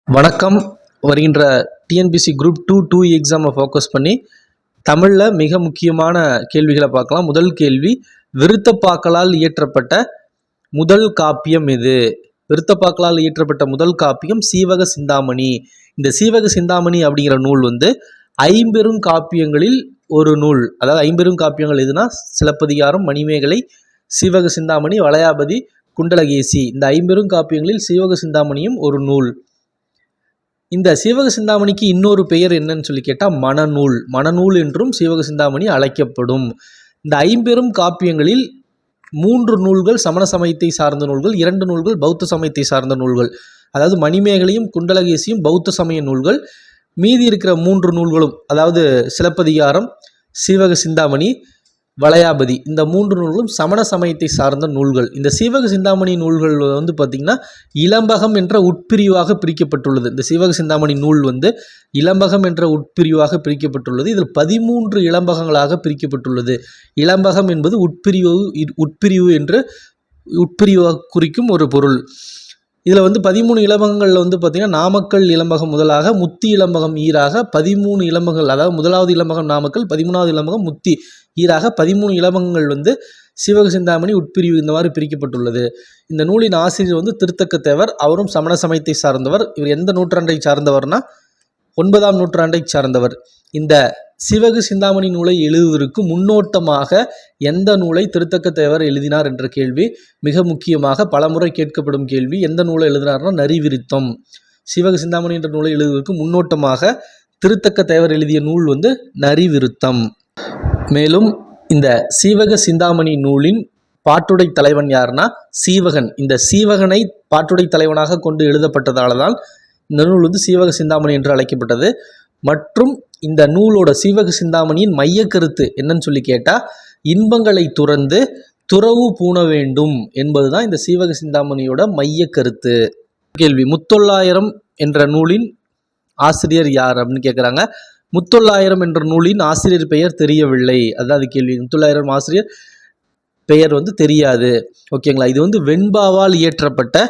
வணக்கம். வருகின்ற TNPSC group 2 எக்ஸாமை ஃபோக்கஸ் பண்ணி தமிழில் மிக முக்கியமான கேள்விகளை பார்க்கலாம். முதல் கேள்வி, விருத்தப்பாக்களால் இயற்றப்பட்ட முதல் காப்பியம் எது? விருத்தப்பாக்களால் இயற்றப்பட்ட முதல் காப்பியம் சீவக சிந்தாமணி. இந்த சீவக சிந்தாமணி அப்படிங்கிற நூல் ஐம்பெரும் காப்பியங்களில் ஒரு நூல். அதாவது ஐம்பெரும் காப்பியங்கள் எதுனா சிலப்பதிகாரம், மணிமேகலை, சீவக சிந்தாமணி, வளையாபதி, குண்டலகேசி. இந்த ஐம்பெரும் காப்பியங்களில் சீவக சிந்தாமணியும் ஒரு நூல். இந்த சீவக சிந்தாமணிக்கு இன்னொரு பெயர் என்னன்னு சொல்லி கேட்டால் மணநூல். மணநூல் என்றும் சீவக சிந்தாமணி அழைக்கப்படும். இந்த ஐம்பெரும் காப்பியங்களில் 3 நூல்கள் சமண சமயத்தை சார்ந்த நூல்கள், 2 நூல்கள் பௌத்த சமயத்தை சார்ந்த நூல்கள். அதாவது மணிமேகலையும் குண்டலகேசியும் பௌத்த சமய நூல்கள். மீதி இருக்கிற 3 நூல்களும், அதாவது சிலப்பதிகாரம், சீவக சிந்தாமணி, வளையாபதி, இந்த 3 நூல்களும் சமண சமயத்தை சார்ந்த நூல்கள். இந்த சீவக சிந்தாமணி நூல்கள் பார்த்திங்கன்னா இளம்பகம் என்ற உட்பிரிவாக பிரிக்கப்பட்டுள்ளது. இந்த சீவக சிந்தாமணி நூல் இளம்பகம் என்ற உட்பிரிவாக பிரிக்கப்பட்டுள்ளது. இதில் 13 இளம்பகங்களாக பிரிக்கப்பட்டுள்ளது. இளம்பகம் என்பது உட்பிரிவு என்று உட்பிரிவாக குறிக்கும் ஒரு பொருள். இதில் 13 இளம்பகங்களில் பார்த்திங்கன்னா நாமக்கல் இளம்பகம் முதலாக முத்தி இளம்பகம் ஈராக 13 இளம்பகங்கள், அதாவது முதலாவது இளம்பகம் நாமக்கல், 13வது இளம்பகம் முத்தி ஈராக 13 இளம்பகங்கள் சீவக சிந்தாமணி உட்பிரிவு இந்த மாதிரி பிரிக்கப்பட்டுள்ளது. இந்த நூலின் ஆசிரியர் திருத்தக்கத்தேவர். அவரும் சமண சமயத்தை சார்ந்தவர். இவர் எந்த நூற்றாண்டை சார்ந்தவர்னா 9ஆம் நூற்றாண்டை சார்ந்தவர். இந்த சீவக சிந்தாமணி நூலை எழுதுவதற்கு முன்னோட்டமாக எந்த நூலை திருத்தக்கத்தேவர் எழுதினார் என்ற கேள்வி மிக முக்கியமாக பலமுறை கேட்கப்படும் கேள்வி. எந்த நூலை எழுதினார்னா நரிவிருத்தம். சீவக சிந்தாமணி என்ற நூலை எழுதுவதற்கு முன்னோட்டமாக திருத்தக்கத்தேவர் எழுதிய நூல் நரிவிருத்தம். மேலும் இந்த சீவக சிந்தாமணி நூலின் பாட்டுடை தலைவன் யாருன்னா சீவகன். இந்த சீவகனை பாட்டுடை தலைவனாக கொண்டு எழுதப்பட்டதால தான் இந்த நூல் சீவக சிந்தாமணி என்று அழைக்கப்பட்டது. மற்றும் இந்த நூலோட சீவக சிந்தாமணியின் மைய கருத்து என்னன்னு சொல்லி கேட்டால் இன்பங்களை துறந்து துறவு பூண வேண்டும் என்பதுதான் இந்த சீவக சிந்தாமணியோட மைய கருத்து. கேள்வி, முத்தொள்ளாயிரம் என்ற நூலின் ஆசிரியர் யார் அப்படின்னு கேட்குறாங்க. முத்தொள்ளாயிரம் என்ற நூலின் ஆசிரியர் பெயர் தெரியவில்லை. அதாவது கேள்வி. முத்தொள்ளாயிரம் ஆசிரியர் பெயர் தெரியாது. ஓகேங்களா. இது வெண்பாவால் இயற்றப்பட்ட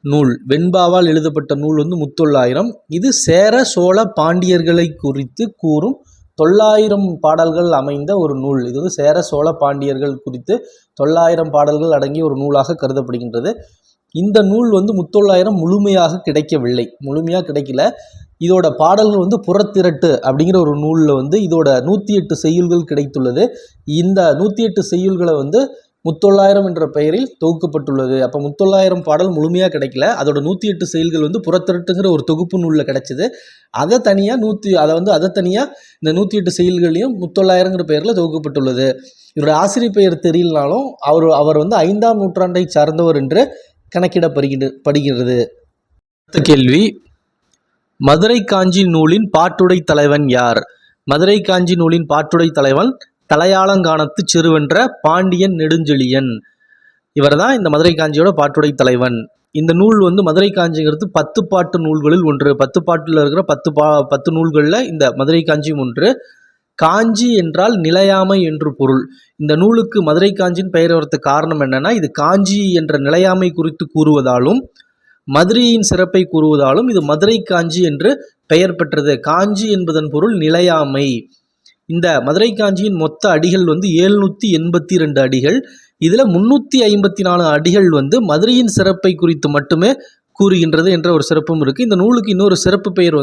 நூல். வெண்பாவால் எழுதப்பட்ட நூல் முத்தொள்ளாயிரம். இது சேர சோழ பாண்டியர்களை குறித்து கூறும் 900 பாடல்கள் அமைந்த ஒரு நூல். இது சேர சோழ பாண்டியர்கள் குறித்து 900 பாடல்கள் அடங்கிய ஒரு நூலாக கருதப்படுகின்றது. இந்த நூல் முத்தொள்ளாயிரம் முழுமையாக கிடைக்கவில்லை. முழுமையாக கிடைக்கல. இதோட பாடல்கள் புறத்திரட்டு அப்படிங்கிற ஒரு நூலில் இதோட 108 செய்யுள்கள் கிடைத்துள்ளது. இந்த 108 செய்யுள்களை முத்தொள்ளாயிரம் என்ற பெயரில் தொகுக்கப்பட்டுள்ளது. அப்போ முத்தொள்ளாயிரம் பாடல் முழுமையாக கிடைக்கல. அதோட 108 செயல்கள் புறத்திரட்டுங்கிற ஒரு தொகுப்பு நூலில் கிடைச்சிது. அதை தனியாக அதை தனியாக இந்த 108 செயல்களையும் முத்தொள்ளாயிரங்கிற பெயரில் தொகுக்கப்பட்டுள்ளது. இவரோட ஆசிரியர் பெயர் தெரியலனாலும் அவர் 5ஆம் நூற்றாண்டை சார்ந்தவர் என்று கணக்கிடப்படுகிறது. அடுத்த கேள்வி, மதுரை காஞ்சி நூலின் பாட்டுடை தலைவன் யார்? மதுரை காஞ்சி நூலின் பாட்டுடை தலைவன் தலையாலங்கானத்து செருவென்ற பாண்டியன் நெடுஞ்செழியன். இவர் தான் இந்த மதுரை காஞ்சியோட பாட்டுடை தலைவன். இந்த நூல் மதுரை காஞ்சிங்கிறது 10 பாட்டு நூல்களில் ஒன்று. 10 பாட்டில் இருக்கிற 10 நூல்களில் இந்த மதுரை காஞ்சியும் ஒன்று. காஞ்சி என்றால் நிலையாமை என்று பொருள். இந்த நூலுக்கு மதுரை காஞ்சின்னு பெயர் வரதுக்கு காரணம் என்னன்னா, இது காஞ்சி என்ற நிலையாமை குறித்து கூறுவதாலும் மதுரையின் சிறப்பை கூறுவதாலும் இது மதுரை காஞ்சி என்று பெயர் பெற்றது. காஞ்சி என்பதன் பொருள் நிலையாமை. இந்த மதுரை காஞ்சியின் மொத்த அடிகள் 782 அடிகள். இதில் 354 அடிகள் மதுரையின் சிறப்பை குறித்து மட்டுமே கூறுகின்றது என்ற ஒரு சிறப்பும் இருக்குது. இந்த நூலுக்கு இன்னொரு சிறப்பு பெயர்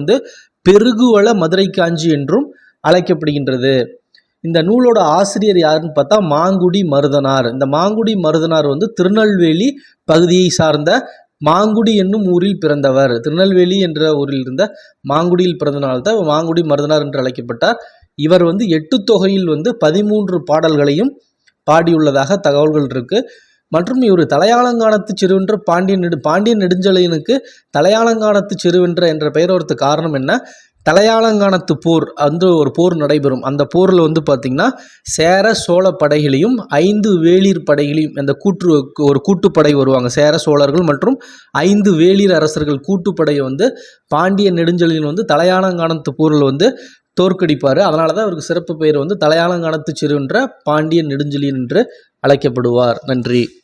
பெருகுவள மதுரை காஞ்சி என்றும் அழைக்கப்படுகின்றது. இந்த நூலோட ஆசிரியர் யாருன்னு பார்த்தா மாங்குடி மருதனார். இந்த மாங்குடி மருதனார் திருநெல்வேலி பகுதியை சார்ந்த மாங்குடி என்னும் ஊரில் பிறந்தவர். திருநெல்வேலி என்ற ஊரில் இருந்த மாங்குடியில் பிறந்தனால்தான் மாங்குடி மருதனார் என்று அழைக்கப்பட்டார். இவர் 8 தொகையில் 13 பாடல்களையும் பாடியுள்ளதாக தகவல்கள் இருக்கு. மற்றும் இவர் தலையாலங்கானத்து செருவென்ற பாண்டியன் நெடுஞ்செழியனுக்கு தலையாலங்கானத்து செருவென்ற என்ற பெயர் வரதுக்கு காரணம் என்ன? தலையாலங்கானத்து போர் ஒரு போர் நடைபெறும். அந்த போரில் பார்த்திங்கன்னா சேர சோழ படைகளையும் 5 வேளிர் படைகளையும் அந்த ஒரு கூட்டுப்படை வருவாங்க. சேர சோழர்கள் மற்றும் 5 வேளிர் அரசர்கள் கூட்டுப்படையை பாண்டியன் நெடுஞ்செழியன் தலையாலங்கானத்து போரில் தோற்கடிப்பார். அதனால தான் அவருக்கு சிறப்பு பெயர் தலையாலங்கானத்து செருவென்ற பாண்டியன் நெடுஞ்செழியன் என்று அழைக்கப்படுவார். நன்றி.